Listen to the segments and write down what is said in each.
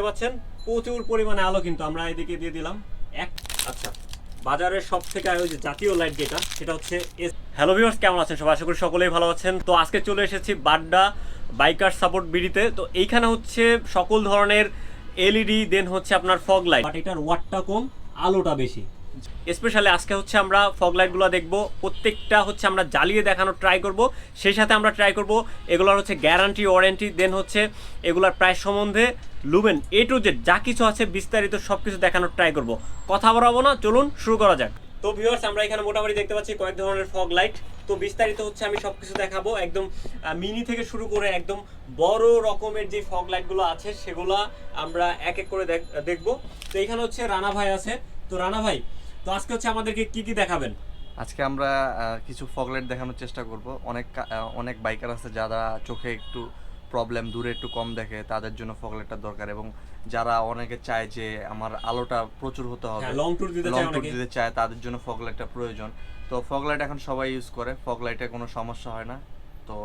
পাচ্ছেন প্রচুর পরিমাণে আলো কিন্তু আমরা এদিকে দিয়ে দিলাম এক। আচ্ছা, বাজারের সব থেকে ওই যে জাতীয় লাইট যেটা সেটা হচ্ছে হ্যালো ভিউয়ার্স, কেমন আছেন সবাই? আশা করি সকলেই ভালো আছেন। তো আজকে চলে এসেছি বাড্ডা বাইকার সাপোর্ট বিডিতে। তো এইখানে হচ্ছে সকল ধরনের এলইডি, দেন হচ্ছে আপনার ফগ লাইট, বাট এটার ওয়াটটা কম, আলোটা বেশি। স্পেশালি আজকে হচ্ছে আমরা ফগ লাইটগুলো দেখবো, প্রত্যেকটা হচ্ছে আমরা জ্বালিয়ে দেখানোর ট্রাই করব। সেই সাথে আমরা ট্রাই করব এগুলোর হচ্ছে গ্যারান্টি, ওয়ারেন্টি, দেন হচ্ছে এগুলোর প্রাইস সম্বন্ধে লুমেন এ টু জেড যা কিছু আছে বিস্তারিত সব কিছু দেখানোর ট্রাই করব। কথা বলাবো না, চলুন শুরু করা যাক। তো ভিউয়ার্স, আমরা এখানে মোটামুটি দেখতে পাচ্ছি কয়েক ধরনের ফগ লাইট। তো বিস্তারিত হচ্ছে আমি সবকিছু দেখাবো, একদম মিনি থেকে শুরু করে একদম বড় রকমের যে ফগ লাইটগুলো আছে সেগুলো আমরা এক এক করে দেখবো। তো এখানে হচ্ছে রানা ভাই আছে। তো রানা ভাই, তো আজকে হচ্ছে আমাদেরকে কি কি দেখাবেন? আজকে আমরা কিছু ফগ লাইট দেখানোর চেষ্টা করব। অনেক বাইকার আছে যারা চোখে একটু প্রবলেম, দূরে একটু কম দেখে, তাদের জন্য ফগ লাইটটা দরকার। এবং যারা অনেকে চায় যে আমার আলোটা প্রচুর হতে হবে, লং ট্যুর দিতে চায়, তাদের জন্য ফগ লাইটটা প্রয়োজন। তো ফগ লাইট এখন সবাই ইউজ করে, ফগ লাইটে কোনো সমস্যা হয় না। তো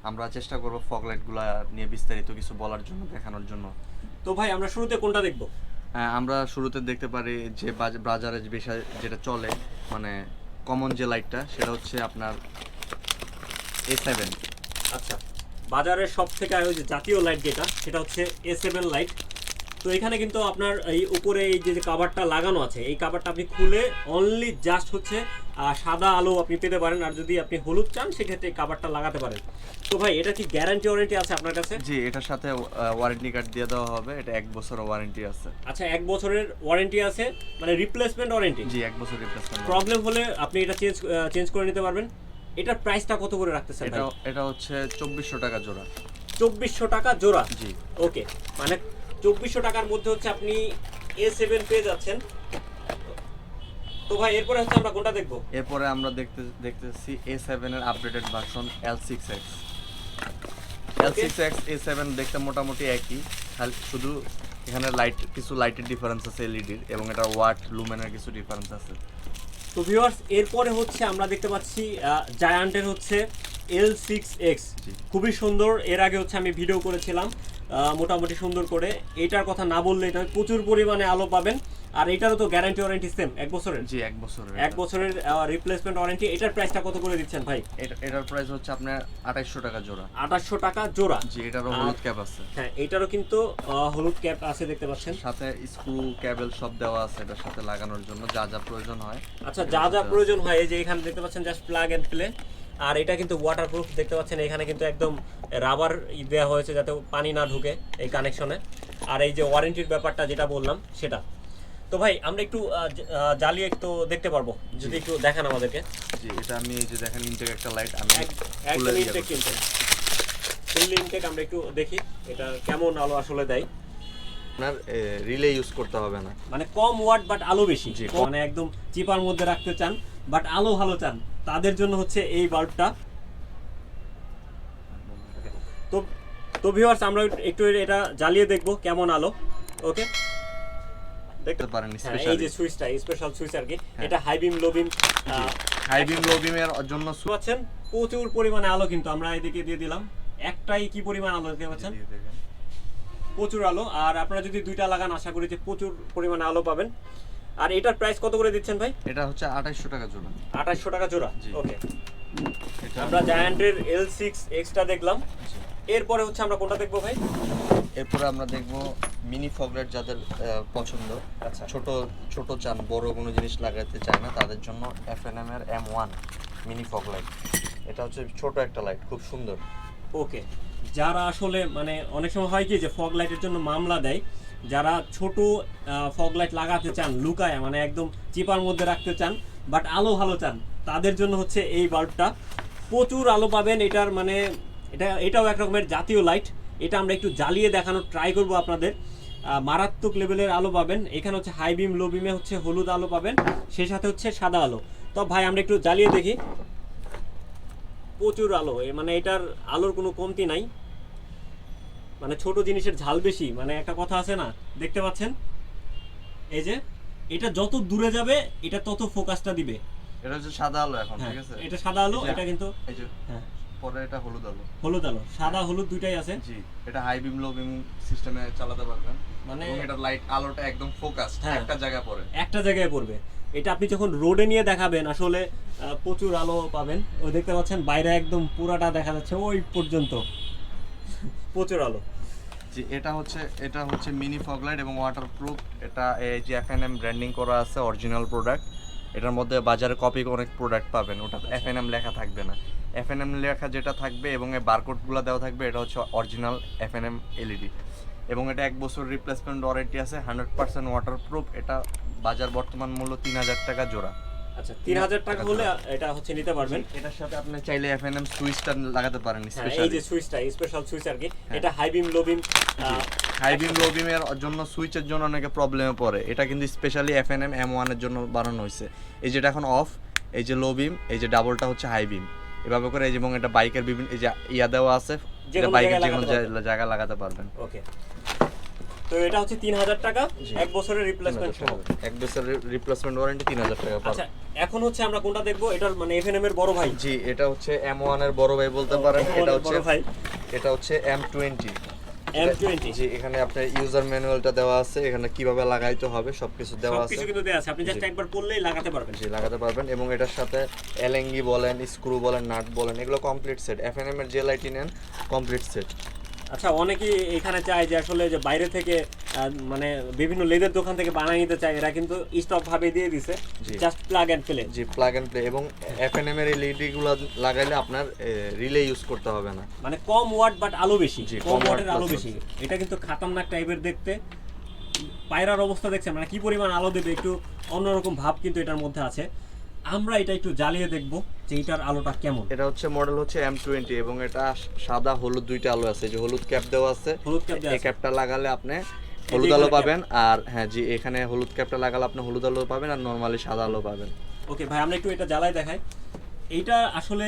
আমরা চেষ্টা করব ফগ লাইটগুলো নিয়ে বিস্তারিত কিছু বলার জন্য, দেখানোর জন্য। তো ভাই, আমরা শুরুতে কোনটা দেখবো? আমরা শুরুতে দেখতে পারি যে বাজারে যেটা চলে, মানে কমন যে লাইটটা, সেটা হচ্ছে আপনার A7। আচ্ছা, বাজারের সব থেকে ওই যে জাতীয় লাইট যেটা সেটা হচ্ছে A7 লাইট। তো এখানে কিন্তু আপনার এই উপরে এই যে কাভারটা লাগানো আছে, এই কাভারটা আপনি খুলে অনলি জাস্ট হচ্ছে সাদা আলো আপনি পেতে পারেন। আর যদি আপনি হলুদ চান সেক্ষেত্রে এই কাভারটা লাগাতে পারেন। তো ভাই, এটা কি গ্যারান্টি ওয়ারেন্টি আছে আপনার কাছে? জি, এটার সাথে ওয়ারেন্টি কার্ড দিয়ে দেওয়া হবে। এটা 1 বছরের ওয়ারেন্টি আছে। আচ্ছা, 1 বছরের ওয়ারেন্টি আছে, মানে রিপ্লেসমেন্ট ওয়ারেন্টি? জি, 1 বছর রিপ্লেসমেন্ট। প্রবলেম হলে আপনি এটা চেঞ্জ করে নিতে পারবেন। এটার প্রাইসটা কত করে রাখতেছেন ভাই? এটা হচ্ছে 2400 টাকা জোড়া। 2400 টাকা জোড়া? জি। ওকে, মানে 2400 টাকার মধ্যে হচ্ছে আপনি A7 পেয়ে যাচ্ছেন। তো ভাই, এরপরে হচ্ছে আমরা কোনটা দেখবো? এরপরে আমরা দেখতেছি A7 এর updated version L6X। L6X A7 দেখতে মোটামুটি একই, খালি শুধু এখানে কিছু লাইটের ডিফারেন্স আছে এলইডির, এবং এটা ওয়াট লুমেনের কিছু ডিফারেন্স আছে। তো ভিউয়ার্স, এরপরে হচ্ছে আমরা দেখতে পাচ্ছি জায়ান্টের হচ্ছে L6X, খুবই সুন্দর। এর আগে হচ্ছে আমি ভিডিও করেছিলাম মোটামুটি সুন্দর করে। এটার কথা না বললে এটা প্রচুর পরিমাণে আলো পাবেন। আর এটারও তো গ্যারান্টি ওয়ারেন্টি সেম 1 বছরের? জি, 1 বছরের। 1 বছরের রিপ্লেসমেন্ট ওয়ারেন্টি। এটার প্রাইসটা কত করে দিচ্ছেন ভাই? এটার প্রাইস হচ্ছে আপনার 2800 টাকা জোড়া। 2800 টাকা জোড়া? জি, এটারও হলুদ ক্যাপ আছে। হ্যাঁ, এটারও কিন্তু হলুদ ক্যাপ আছে, দেখতে পাচ্ছেন। সাথে স্ক্রু কেবল সব দেওয়া আছে এটার সাথে লাগানোর জন্য, যা যা প্রয়োজন হয়। আচ্ছা, যা যা প্রয়োজন হয়, এই যে এখানে দেখতে পাচ্ছেন জাস্ট প্লাগ এন্ড প্লে। আর এটা কিন্তু ওয়াটারপ্রুফ, দেখতে পাচ্ছেন এখানে কিন্তু একদম রাবার দেওয়া হয়েছে যাতে পানি না ঢুকে এই কানেকশনে। আর এই যে ওয়ারেন্টির ব্যাপারটা যেটা বললাম সেটা। তো ভাই, আমরা একটু জ্বালিয়ে একটু দেখতে পারবো, যদি একটু দেখান আমাদেরকে। জি, এটা আমি এই যে দেখেন ইনটেক একটা লাইট, আমি একদম ইনটেক ফুললি ইনটেক। আমরা একটু দেখি এটা কেমন আলো আসলে দেয়। আপনার রিলে ইউজ করতে হবে না, মানে কম ওয়াট বাট আলো বেশি। মানে একদম চিপার মধ্যে রাখতে চান বাট আলো ভালো চান, তাদের জন্য হচ্ছে এই বাল্বটা। তো তো ভিউয়ার্স, আমরা একটু এটা জ্বালিয়ে দেখবো কেমন আলো। ওকে, দেখতে পারেন এই যে সুইচটা, স্পেশাল সুইচ আর কি। এটা হাই বিম লো বিম, এর জন্য পাচ্ছেন প্রচুর পরিমাণে আলো কিন্তু আমরা এদিকে দিয়ে দিলাম। একটাই কি পরিমাণ আলো দেখতে পাচ্ছেন, প্রচুর আলো। আর আপনারা যদি দুইটা লাগান, আশা করি যে প্রচুর পরিমাণে আলো পাবেন। আর এটার প্রাইস কত করে দিচ্ছেন ভাই? এটা হচ্ছে 2800 টাকা জোড়া। 2800 টাকা জোড়া? ওকে, আমরা জায়ান্টের L6X টা দেখলাম। এরপরে হচ্ছে আমরা কোনটা দেখবো ভাই? এরপরে আমরা দেখবো মিনি ফগ লাইট, যাদের পছন্দ। আচ্ছা, ছোট চান, বড় কোনো জিনিস লাগাতে চায় না, তাদের জন্য FNM এর M1 মিনি ফগ লাইট। এটা হচ্ছে ছোট একটা লাইট, খুব সুন্দর। ওকে, যারা আসলে মানে অনেক সময় হয় কি যে ফগ লাইটের জন্য মামলা দেয়, যারা ছোট ফগ লাইট লাগাতে চান লুকায়, মানে একদম চিপার মধ্যে রাখতে চান বাট আলো ভালো চান, তাদের জন্য হচ্ছে এই বাল্বটা। প্রচুর আলো পাবেন এটার, মানে এটাও এক রকমের জাতীয় লাইট। এটা আমরা একটু জ্বালিয়ে দেখানোর ট্রাই করব আপনাদের। মারাত্মক লেভেলের আলো পাবেন এখানে। হচ্ছে হাই বিম লো বিমে হচ্ছে হলুদ আলো পাবেন, সেই সাথে হচ্ছে সাদা আলো। তো ভাই, আমরা একটু জ্বালিয়ে দেখি। প্রচুর আলো, মানে এটার আলোর কোনো কমতি নাই। মানে ছোট জিনিসের ঝাল বেশি, মানে একটা কথা আছে না, দেখতে পাচ্ছেন এই যে এটা যত দূরে যাবে এটা তত ফোকাসটা দিবে। এটা হচ্ছে সাদা আলো এখন, ঠিক আছে? এটা সাদা আলো, এটা কিন্তু এই যে হ্যাঁ পরে এটা হলুদ আলো। হলুদ আলো, সাদা হলুদ দুইটাই আছে। জি, এটা হাই বিম লো বিম সিস্টেমে চালাতে পারবেন, মানে এবং এটা লাইট আলোটা একদম ফোকাস একটা জায়গায় পড়ে, একটা জায়গায় পড়বে। এটা আপনি যখন রোডে নিয়ে দেখাবেন আসলে প্রচুর আলো পাবেন। ওই দেখতে পাচ্ছেন বাইরে একদম পুরাটা দেখা যাচ্ছে ওই পর্যন্ত, প্রচুর আলো। জি, এটা হচ্ছে মিনি ফগ লাইট এবং ওয়াটারপ্রুফ। এটা এই যে এফএনএম ব্র্যান্ডিং করা আছে, অরিজিনাল প্রোডাক্ট। এটার মধ্যে বাজারে কপি অনেক প্রোডাক্ট পাবেন, ওটা এফএনএম লেখা থাকবে না। এফএনএম লেখা যেটা থাকবে এবং এই বারকোডগুলো দেওয়া থাকবে, এটা হচ্ছে অরিজিনাল এফএনএম এলইডি। এবং এটা 1 বছর রিপ্লেসমেন্ট ওয়ারেন্টি আছে, 100% ওয়াটারপ্রুফ। এটা বাজার বর্তমান মূল্য 3000 টাকা জোড়া। আচ্ছা, 3000 টাকা হলে এটা হচ্ছে নিতে পারবেন। এটার সাথে আপনি চাইলে এফএনএম সুইচটা লাগাতে পারেন স্পেশালি। এই যে সুইচটা, স্পেশাল সুইচ আর কি। এটা হাই বিম লো বিম, হাই বিম লো বিমের জন্য সুইচের জন্য অনেকে প্রবলেমে পড়ে। এটা কিন্তু স্পেশালি এফএনএম M1 এর জন্য বানানো হয়েছে। এই যেটা এখন অফ, এই যে লো বিম, এই যে ডাবলটা হচ্ছে হাই বিম, এভাবে করে। এই যে এবং এটা বাইকের বিভিন্ন এই যে ইয়া দেওয়া আছে, যেটা বাইকের যে কোনো জায়গায় লাগাতে পারবেন। ওকে, তো এটা হচ্ছে 3000 টাকা, 1 বছরের রিপ্লেসমেন্ট সহ। 1 বছরের রিপ্লেসমেন্ট ওয়ারেন্টি 3000 টাকা। আচ্ছা, এখন হচ্ছে আমরা কোনটা দেখবো? এটার মানে এফএনএম এর বড় ভাই। জি, এটা হচ্ছে M1 এর বড় ভাই বলতে পারেন। এটা হচ্ছে M20। জি, এখানে আপনার ইউজার ম্যানুয়ালটা দেওয়া আছে, এখানে কিভাবে লাগাইতে হবে সবকিছু দেওয়া আছে। সবকিছু কিন্তু দেওয়া আছে, আপনি জাস্ট একবার পড়লেই লাগাতে পারবেন। জি, লাগাতে পারবেন। এবং এটার সাথে এলএনগি বলেন, স্ক্রু বলেন, নাট বলেন, এগুলো কমপ্লিট সেট। এফএনএম এর যে লাইটই নেন কমপ্লিট সেট। আচ্ছা, অনেকেই এখানে চায় যে আসলে যে বাইরে থেকে মানে বিভিন্ন লেদের দোকান থেকে বানিয়ে নিতে চায়, এরা কিন্তু স্টক ভাবে দিয়ে দিছে, জাস্ট প্লাগ এন্ড প্লে। জি, প্লাগ এন্ড প্লে। এবং এফএনএম এর এলইডি গুলো লাগাইলে আপনার রিলে ইউজ করতে হবে না, মানে কম ওয়াট বাট আলো বেশি, কম ওয়াটের আলো plus বেশি। এটা কিন্তু খাতারনাক টাইপের দেখতে। পায়রার অবস্থা দেখছেন, মানে কি পরিমাণ আলো দেবে, একটু অন্যরকম ভাব কিন্তু এটার মধ্যে আছে। আমরা এটা একটু জ্বালিয়ে দেখবো যে এটার আলোটা কেমন। এটা হচ্ছে মডেল হচ্ছে M20 এবং এটা সাদা হলুদ দুইটা আলো আছে। যে হলুদ ক্যাপ দেওয়া আছে, এই ক্যাপটা লাগালে আপনি হলুদ আলো পাবেন। আর হ্যাঁ জি, এখানে হলুদ ক্যাপটা লাগালে আপনি হলুদ আলো পাবেন, আর নরমালি সাদা আলো পাবেন। ওকে ভাই, আমরা একটু এটা জ্বালাই দেখাই। এইটা আসলে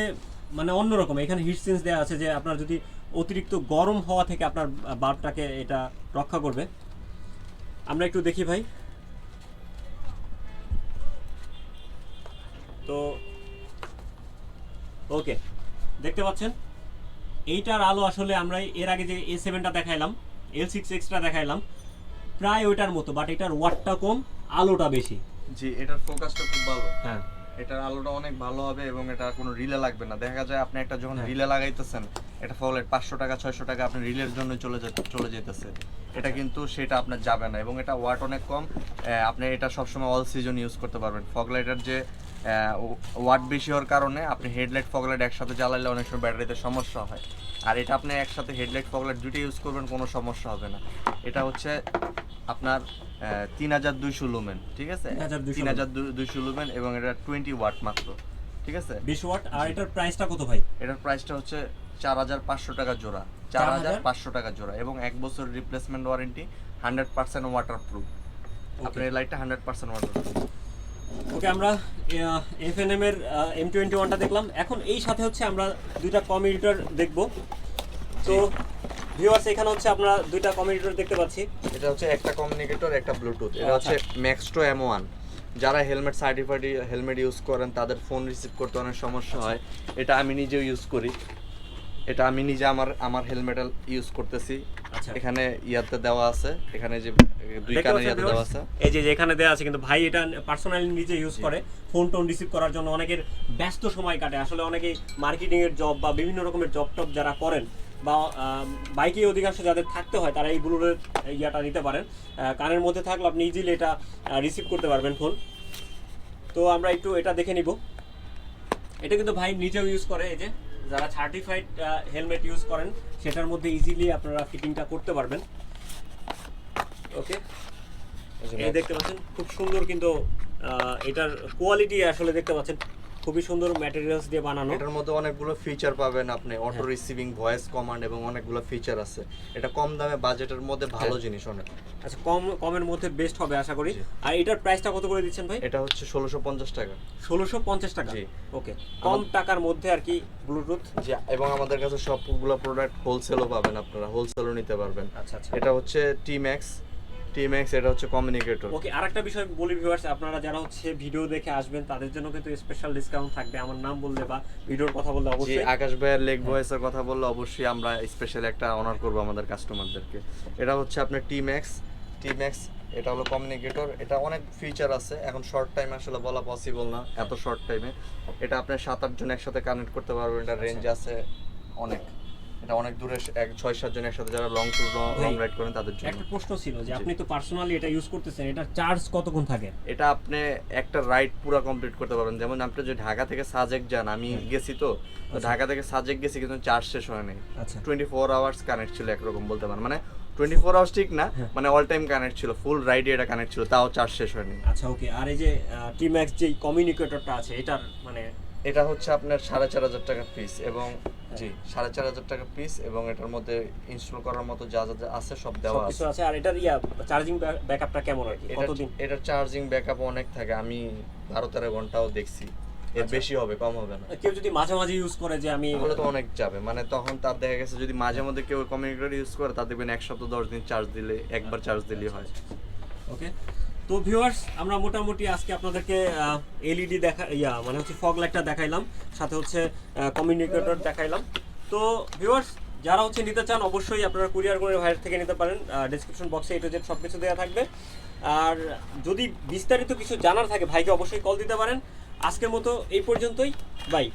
মানে অন্যরকম। এখানে হিট সেন্স দেওয়া আছে যে আপনার যদি অতিরিক্ত গরম হওয়া থেকে আপনার বাল্বটাকে এটা রক্ষা করবে। আমরা একটু দেখি ভাই। তো ওকে, দেখতে পাচ্ছেন এইটার আলো আসলে আমরা এর আগে যে A7টা দেখাইলাম, L6Xটা দেখাইলাম, প্রায় ওইটার মতো, বাট এটার ওয়াটটা কম, আলোটা বেশি। জি, এটার ফোকাসটা খুব ভালো। হ্যাঁ, এটার আলোটা অনেক ভালো হবে এবং এটা কোনো রিলে লাগবে না। দেখা যায় আপনি একটা যখন রিলে লাগাইতেছেন, এটা ফগলাইট 500 টাকা 600 টাকা আপনি রিলের জন্য চলে যেতেছে। এটা কিন্তু সেটা আপনার যাবে না, এবং এটা ওয়াট অনেক কম। আপনি এটা সবসময় অল সিজন ইউজ করতে পারবেন। ফগলাইটের যে ওয়াট বেশি হওয়ার কারণে আপনি হেডলাইট ফগলাইট একসাথে জ্বালালে অনেক সময় ব্যাটারিতে সমস্যা হয়। আর এটা আপনি একসাথে হেডলাইট ফগলাইট দুটো ইউজ করবেন, কোনো সমস্যা হবে না। এটা হচ্ছে আপনার 3200 লুমেন, ঠিক আছে? 3200 লুমেন, এবং এটা 20 ওয়াট মাত্র, ঠিক আছে? 20 ওয়াট। আর এটার প্রাইসটা কত ভাই? এটার প্রাইসটা হচ্ছে 4500 টাকা জোড়া, 4500 টাকা জোড়া, এবং 1 বছর রিপ্লেসমেন্ট ওয়ারেন্টি, 100% ওয়াটারপ্রুফ। আপনার এই লাইটটা 100% ওয়াটারপ্রুফ। ওকে, আমরা এফএনএম এর M21টা দেখলাম। এখন এই সাথে হচ্ছে আমরা দুইটা কমিউটার দেখব। তো ভিউয়ার্স, এখানে হচ্ছে আমরা দুইটা কমিউটার দেখতে পাচ্ছি। এটা হচ্ছে একটা কমিউনিকেটর, একটা ব্লুটুথ। এটা হচ্ছে ম্যাক্সটো M1। যারা হেলমেট সার্টিফাইড হেলমেট ইউজ করেন তাদের ফোন রিসিভ করতে অনেক সমস্যা হয়। এটা আমি নিজেও ইউজ করি। এটা আমি নিজে আমার হেলমেটে ইউজ করতেছি। এখানে ইয়াতে দেওয়া আছে, এখানে যে দুই কানে ইয়াতে দেওয়া আছে, এই যে এখানে দেওয়া আছে। কিন্তু ভাই এটা পার্সোনালি নিজে ইউজ করে ফোন টোন রিসিভ করার জন্য। অনেকের ব্যস্ত সময় কাটে, আসলে অনেকেই মার্কেটিং এর জব বা বিভিন্ন রকমের জব টব যারা করেন, বা বাইকে অধিকাংশ যাদের থাকতে হয়, তারা এই ব্লুটুথ ইয়াটা নিতে পারেন। কানের মধ্যে থাকলে আপনি ইজিলি এটা রিসিভ করতে পারবেন ফোন। তো আমরা একটু এটা দেখে নিব। এটা কিন্তু ভাই নিজেও ইউজ করে। এই যে যারা সার্টিফাইড হেলমেট ইউজ করেন, সেটার মধ্যে ইজিলি আপনারা ফিটিংটা করতে পারবেন। ওকে, এই দেখতে পাচ্ছেন খুব সুন্দর, কিন্তু এটার কোয়ালিটি আসলে দেখতে পাচ্ছেন খুবই সুন্দর ম্যাটেরিয়ালস দিয়ে বানানো। এটার মধ্যে অনেকগুলো ফিচার পাবেন আপনি, অটো রিসিভিং, ভয়েস কমান্ড, এবং অনেকগুলো ফিচার আছে। এটা কম দামে বাজেটের মধ্যে ভালো জিনিস অনেক। আচ্ছা, কমের মধ্যে বেস্ট হবে আশা করি। আর এটার প্রাইসটা কত করে দিচ্ছেন ভাই? এটা হচ্ছে 1650 টাকা। 1650 টাকা, ওকে, কম টাকার মধ্যে আর কি ব্লুটুথ। জি, এবং আমাদের কাছে সবগুলো প্রোডাক্ট হোলসেলও পাবেন, আপনারা হোলসেলও নিতে পারবেন। আচ্ছা আচ্ছা। এটা হচ্ছে T-Max টিম্যাক্স এটা হচ্ছে কমিউনিকেটর। ওকে, আরেকটা বিষয় বলি ভিউয়ার্স, আপনারা যারা হচ্ছে ভিডিও দেখে আসবেন তাদের জন্য কিন্তু স্পেশাল ডিসকাউন্ট থাকবে আমার নাম বললে বা ভিডিওর কথা বললে জি, অবশ্যই। আকাশ ভাইয়ের লেগ ভয়েসের কথা বললে অবশ্যই আমরা স্পেশাল একটা অনার করব আমাদের কাস্টমারদেরকে। এটা হচ্ছে আপনার টিম্যাক্স। এটা হলো কমিউনিকেটর। এটা অনেক ফিচার আছে, এখন শর্ট টাইম আসলে বলা পসিবল না এত শর্ট টাইমে। এটা আপনি 7-8 জন একসাথে কানেক্ট করতে পারবেন। এটা রেঞ্জ আছে অনেক, এটা অনেক দূরে 6-7 জন একসাথে যারা লং রাইড করেন তাদের জন্য। একটা প্রশ্ন ছিল যে আপনি তো পার্সোনালি এটা ইউজ করতেছেন, এটা চার্জ কতক্ষণ থাকে? এটা আপনি একটা রাইড পুরো কমপ্লিট করতে পারবেন। যেমন আপনি যদি ঢাকা থেকে সাজেক যান, আমি গেছি তো ঢাকা থেকে সাজেক গেছি কিন্তু চার্জ শেষ হয় নাই। আচ্ছা, 24 আওয়ার্স কানেক্ট ছিল একরকম বলতে পারেন, মানে 24 আওয়ার্স ঠিক না, মানে অল টাইম কানেক্ট ছিল, ফুল রাইডে এটা কানেক্ট ছিল, তাও চার্জ শেষ হয়নি। আচ্ছা ওকে। আর এই যে টিম্যাক্স যে কমিউনিকেটরটা আছে এটার মানে এটা হচ্ছে আপনার 4,500 টাকা পিস এবং জি 4,500 টাকা পিস এবং এটার মধ্যে ইনস্টল করার মতো যা যা আছে সব দেওয়া আছে। সবকিছু আছে। আর এটার চার্জিং ব্যাকআপটা কেমন আর কি, কতদিন? এটার চার্জিং ব্যাকআপ অনেক থাকে, আমি 12-13 ঘন্টাও দেখছি। এর বেশি হবে, কম হবে না। কেউ যদি মাঝে মাঝে ইউজ করে যে আমি, তাহলে তো অনেক যাবে, মানে তখন তার দেখা গেছে যদি মাঝে মধ্যে কেউ কমিউনিকেটর ইউজ করে তার দেখবেন 1 সপ্তাহ 10 দিন চার্জ দিলে, একবার চার্জ দিলেই হয়। ওকে। তো ভিউয়ার্স, আমরা মোটামুটি আজকে আপনাদেরকে এলইডি মানে হচ্ছে ফগ লাইটটা দেখাইলাম, সাথে হচ্ছে কমিউনিকেটর দেখাইলাম। তো ভিউয়ার্স, যারা হচ্ছে নিতে চান অবশ্যই আপনারা কুরিয়ার করে ভাইয়ের থেকে নিতে পারেন। ডেসক্রিপশন বক্সে A to Z সব কিছু দেওয়া থাকবে। আর যদি বিস্তারিত কিছু জানার থাকে ভাইকে অবশ্যই কল দিতে পারেন। আজকের মতো এই পর্যন্তই, বাই।